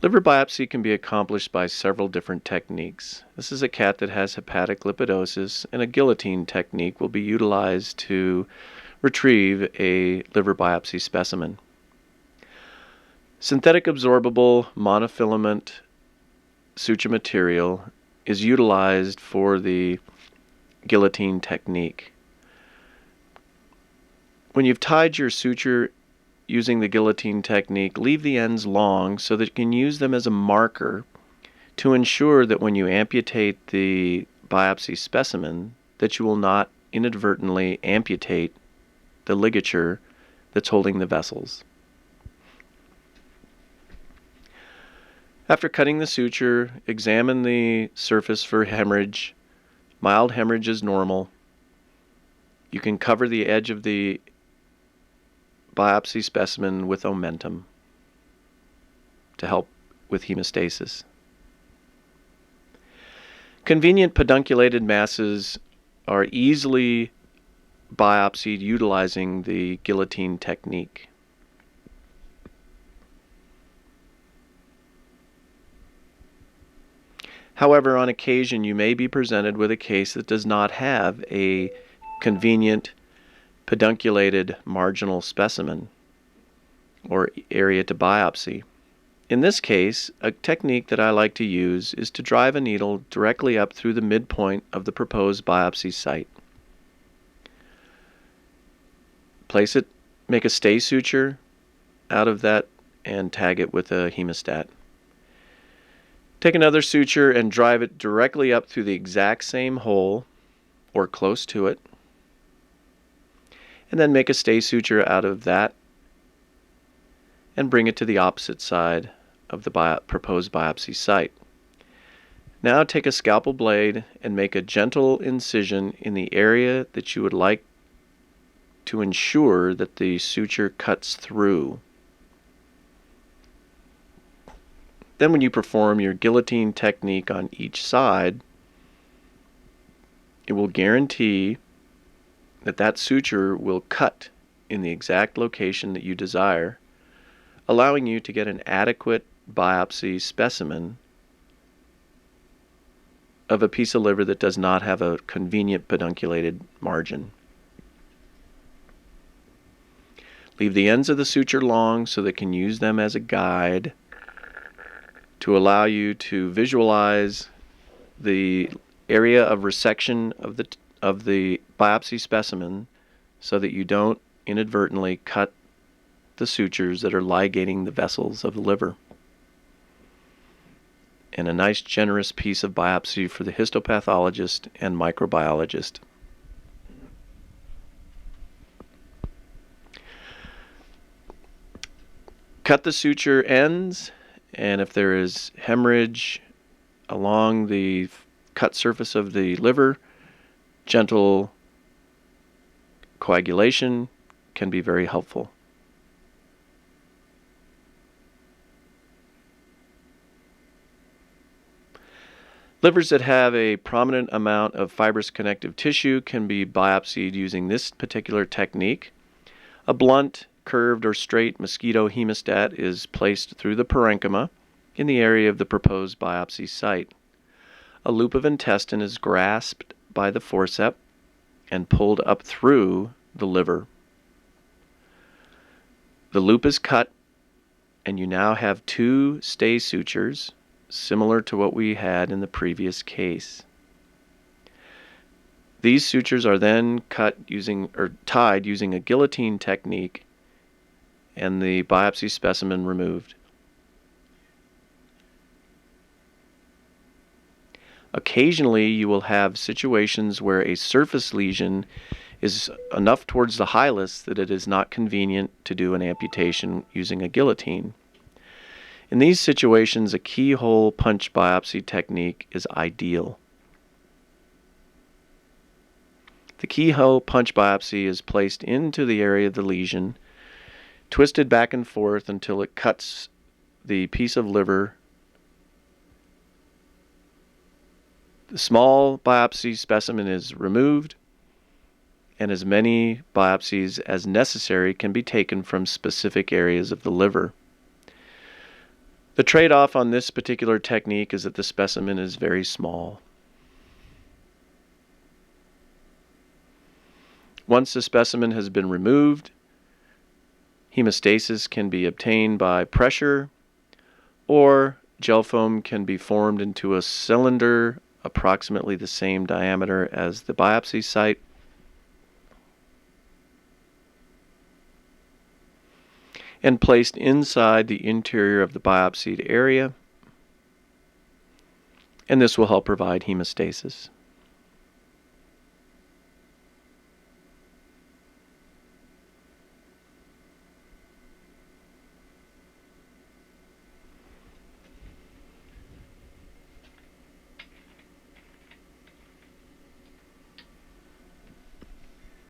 Liver biopsy can be accomplished by several different techniques. This is a cat that has hepatic lipidosis, and a guillotine technique will be utilized to retrieve a liver biopsy specimen. Synthetic absorbable monofilament suture material is utilized for the guillotine technique. When you've tied your suture using the guillotine technique, leave the ends long so that you can use them as a marker to ensure that when you amputate the biopsy specimen, that you will not inadvertently amputate the ligature that's holding the vessels. After cutting the suture, examine the surface for hemorrhage. Mild hemorrhage is normal. You can cover the edge of the biopsy specimen with omentum to help with hemostasis. Convenient pedunculated masses are easily biopsied utilizing the guillotine technique. However, on occasion you may be presented with a case that does not have a convenient pedunculated marginal specimen or area to biopsy. In this case, a technique that I like to use is to drive a needle directly up through the midpoint of the proposed biopsy site. Place it, make a stay suture out of that, and tag it with a hemostat. Take another suture and drive it directly up through the exact same hole or close to it, and then make a stay suture out of that and bring it to the opposite side of the proposed biopsy site. Now take a scalpel blade and make a gentle incision in the area that you would like to ensure that the suture cuts through. Then when you perform your guillotine technique on each side, it will guarantee that that suture will cut in the exact location that you desire, allowing you to get an adequate biopsy specimen of a piece of liver that does not have a convenient pedunculated margin. Leave the ends of the suture long so they can use them as a guide to allow you to visualize the area of resection of the biopsy specimen so that you don't inadvertently cut the sutures that are ligating the vessels of the liver. And a nice generous piece of biopsy for the histopathologist and microbiologist. Cut the suture ends, and if there is hemorrhage along the cut surface of the liver, gentle coagulation can be very helpful. Livers that have a prominent amount of fibrous connective tissue can be biopsied using this particular technique. A blunt, curved, or straight mosquito hemostat is placed through the parenchyma in the area of the proposed biopsy site. A loop of intestine is grasped by the forceps and pulled up through the liver. The loop is cut, and you now have two stay sutures, similar to what we had in the previous case. These sutures are then cut using or tied using a guillotine technique and the biopsy specimen removed. Occasionally you will have situations where a surface lesion is enough towards the hilus that it is not convenient to do an amputation using a guillotine. In these situations, a keyhole punch biopsy technique is ideal. The keyhole punch biopsy is placed into the area of the lesion, twisted back and forth until it cuts the piece of liver. The small biopsy specimen is removed, and as many biopsies as necessary can be taken from specific areas of the liver. The trade-off on this particular technique is that the specimen is very small. Once the specimen has been removed, hemostasis can be obtained by pressure, or gel foam can be formed into a cylinder approximately the same diameter as the biopsy site. And placed inside the interior of the biopsied area, and this will help provide hemostasis.